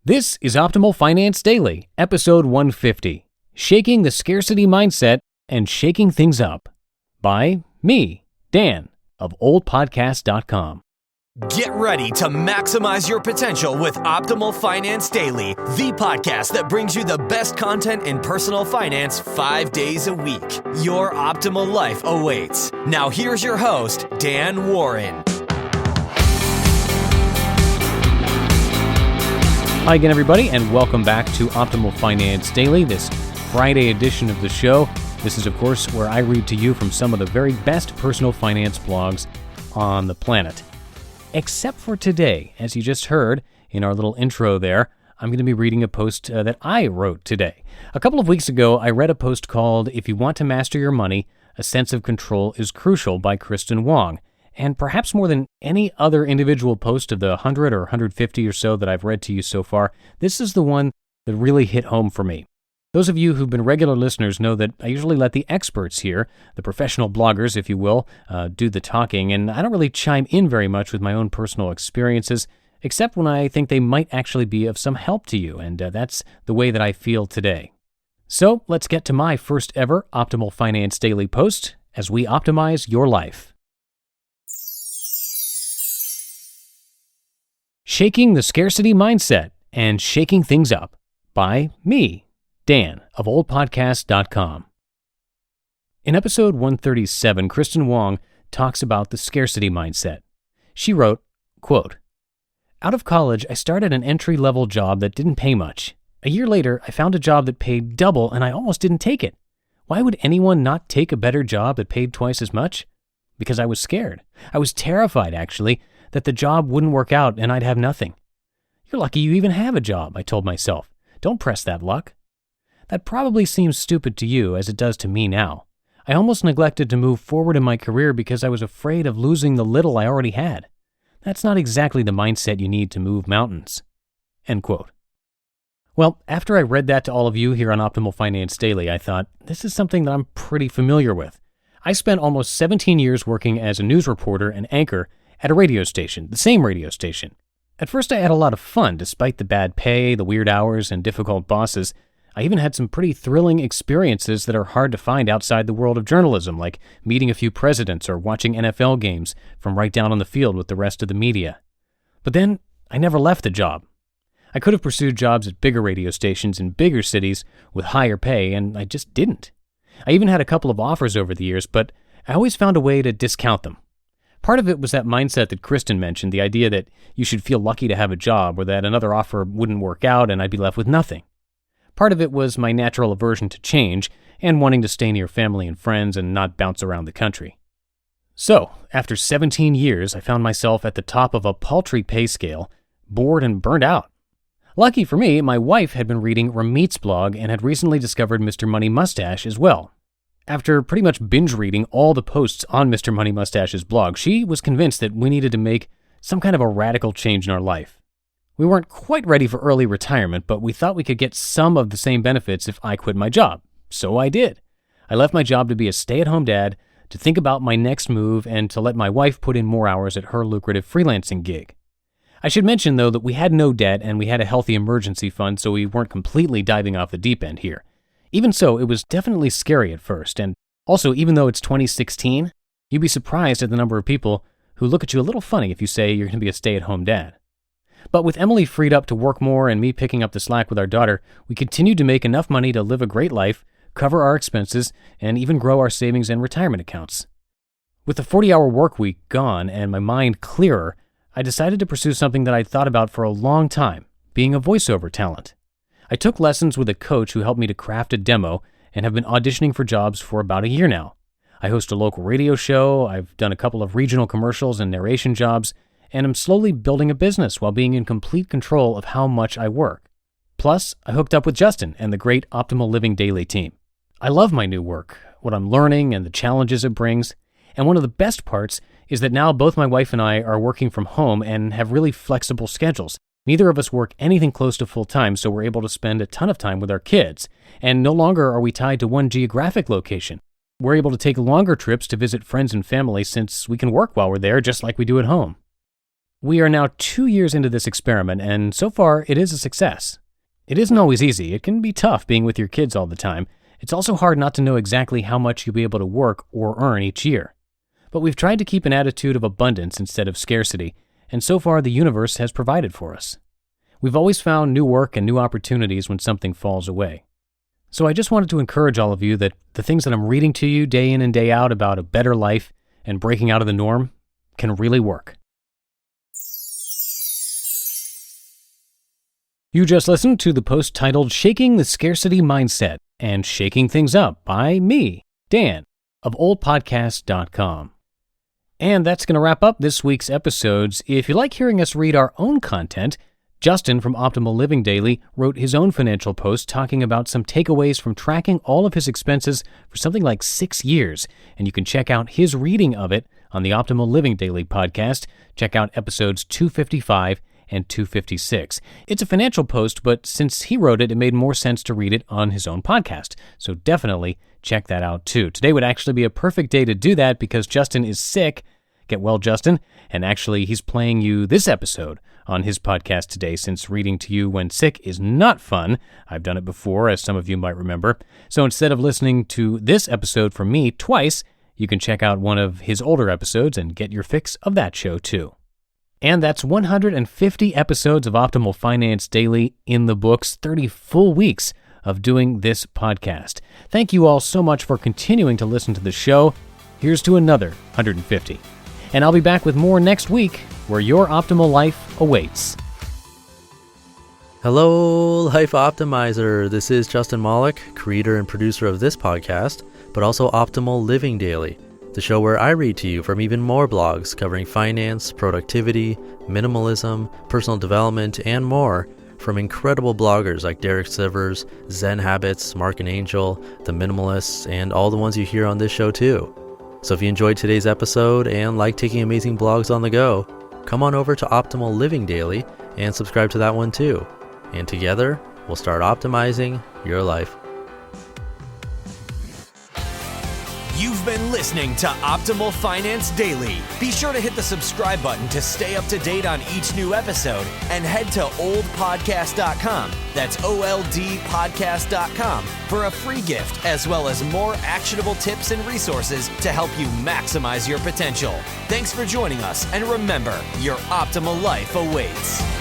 This is Optimal Finance Daily, episode 150, Shaking the Scarcity Mindset and Shaking Things Up, by me, Dan, of oldpodcast.com. Get ready to maximize your potential with Optimal Finance Daily, the podcast that brings you the best content in personal finance 5 days a week. Your optimal life awaits. Now here's your host, Dan Warren. Hi again, everybody, and welcome back to Optimal Finance Daily, this Friday edition of the show. This is, of course, where I read to you from some of the very best personal finance blogs on the planet. Except for today, as you just heard in our little intro there, I'm going to be reading a post that I wrote today. A couple of weeks ago, I read a post called "If You Want to Master Your Money, A Sense of Control is Crucial" by Kristen Wong. And perhaps more than any other individual post of the 100 or 150 or so that I've read to you so far, this is the one that really hit home for me. Those of you who've been regular listeners know that I usually let the experts here, the professional bloggers, if you will, do the talking, and I don't really chime in very much with my own personal experiences, except when I think they might actually be of some help to you, and that's the way that I feel today. So let's get to my first ever Optimal Finance Daily post as we optimize your life. Shaking the Scarcity Mindset and Shaking Things Up, by me, Dan, of oldpodcast.com. In episode 137, Kristen Wong talks about the scarcity mindset. She wrote, quote, "Out of college, I started an entry-level job that didn't pay much. A year later, I found a job that paid double and I almost didn't take it. Why would anyone not take a better job that paid twice as much? Because I was scared. I was terrified, actually, that the job wouldn't work out and I'd have nothing. You're lucky you even have a job, I told myself. Don't press that luck. That probably seems stupid to you as it does to me now. I almost neglected to move forward in my career because I was afraid of losing the little I already had. That's not exactly the mindset you need to move mountains." End quote. Well, after I read that to all of you here on Optimal Finance Daily, I thought, this is something that I'm pretty familiar with. I spent almost 17 years working as a news reporter and anchor at a radio station, the same radio station. At first I had a lot of fun despite the bad pay, the weird hours, and difficult bosses. I even had some pretty thrilling experiences that are hard to find outside the world of journalism, like meeting a few presidents or watching NFL games from right down on the field with the rest of the media. But then I never left the job. I could have pursued jobs at bigger radio stations in bigger cities with higher pay, and I just didn't. I even had a couple of offers over the years, but I always found a way to discount them. Part of it was that mindset that Kristen mentioned, the idea that you should feel lucky to have a job or that another offer wouldn't work out and I'd be left with nothing. Part of it was my natural aversion to change and wanting to stay near family and friends and not bounce around the country. So, after 17 years, I found myself at the top of a paltry pay scale, bored and burned out. Lucky for me, my wife had been reading Ramit's blog and had recently discovered Mr. Money Mustache as well. After pretty much binge reading all the posts on Mr. Money Mustache's blog, she was convinced that we needed to make some kind of a radical change in our life. We weren't quite ready for early retirement, but we thought we could get some of the same benefits if I quit my job. So I did. I left my job to be a stay-at-home dad, to think about my next move, and to let my wife put in more hours at her lucrative freelancing gig. I should mention, though, that we had no debt and we had a healthy emergency fund, so we weren't completely diving off the deep end here. Even so, it was definitely scary at first, and also, even though it's 2016, you'd be surprised at the number of people who look at you a little funny if you say you're going to be a stay-at-home dad. But with Emily freed up to work more and me picking up the slack with our daughter, we continued to make enough money to live a great life, cover our expenses, and even grow our savings and retirement accounts. With the 40-hour work week gone and my mind clearer, I decided to pursue something that I'd thought about for a long time, being a voiceover talent. I took lessons with a coach who helped me to craft a demo and have been auditioning for jobs for about a year now. I host a local radio show, I've done a couple of regional commercials and narration jobs, and I'm slowly building a business while being in complete control of how much I work. Plus, I hooked up with Justin and the great Optimal Living Daily team. I love my new work, what I'm learning and the challenges it brings, and one of the best parts is that now both my wife and I are working from home and have really flexible schedules. Neither of us work anything close to full-time, so we're able to spend a ton of time with our kids, and no longer are we tied to one geographic location. We're able to take longer trips to visit friends and family since we can work while we're there just like we do at home. We are now 2 years into this experiment, and so far it is a success. It isn't always easy. It can be tough being with your kids all the time. It's also hard not to know exactly how much you'll be able to work or earn each year. But we've tried to keep an attitude of abundance instead of scarcity, and so far the universe has provided for us. We've always found new work and new opportunities when something falls away. So I just wanted to encourage all of you that the things that I'm reading to you day in and day out about a better life and breaking out of the norm can really work. You just listened to the post titled Shaking the Scarcity Mindset and Shaking Things Up by me, Dan, of oldpodcast.com. And that's going to wrap up this week's episodes. If you like hearing us read our own content, Justin from Optimal Living Daily wrote his own financial post talking about some takeaways from tracking all of his expenses for something like 6 years. And you can check out his reading of it on the Optimal Living Daily podcast. Check out episodes 255 and 256. It's a financial post, but since he wrote it, it made more sense to read it on his own podcast. So definitely check that out too. Today would actually be a perfect day to do that because Justin is sick. Get well, Justin. And actually, he's playing you this episode on his podcast today, since reading to you when sick is not fun. I've done it before, as some of you might remember. So instead of listening to this episode from me twice, you can check out one of his older episodes and get your fix of that show too. And that's 150 episodes of Optimal Finance Daily in the books, 30 full weeks of doing this podcast. Thank you all so much for continuing to listen to the show. Here's to another 150. And I'll be back with more next week, where your optimal life awaits. Hello, Life Optimizer. This is Justin Malik, creator and producer of this podcast, but also Optimal Living Daily, the show where I read to you from even more blogs covering finance, productivity, minimalism, personal development, and more from incredible bloggers like Derek Sivers, Zen Habits, Mark and Angel, The Minimalists, and all the ones you hear on this show too. So if you enjoyed today's episode and like taking amazing blogs on the go, come on over to Optimal Living Daily and subscribe to that one too. And together, we'll start optimizing your life. You've been listening to Optimal Finance Daily. Be sure to hit the subscribe button to stay up to date on each new episode and head to oldpodcast.com. That's OLDpodcast.com for a free gift as well as more actionable tips and resources to help you maximize your potential. Thanks for joining us, and remember, your optimal life awaits.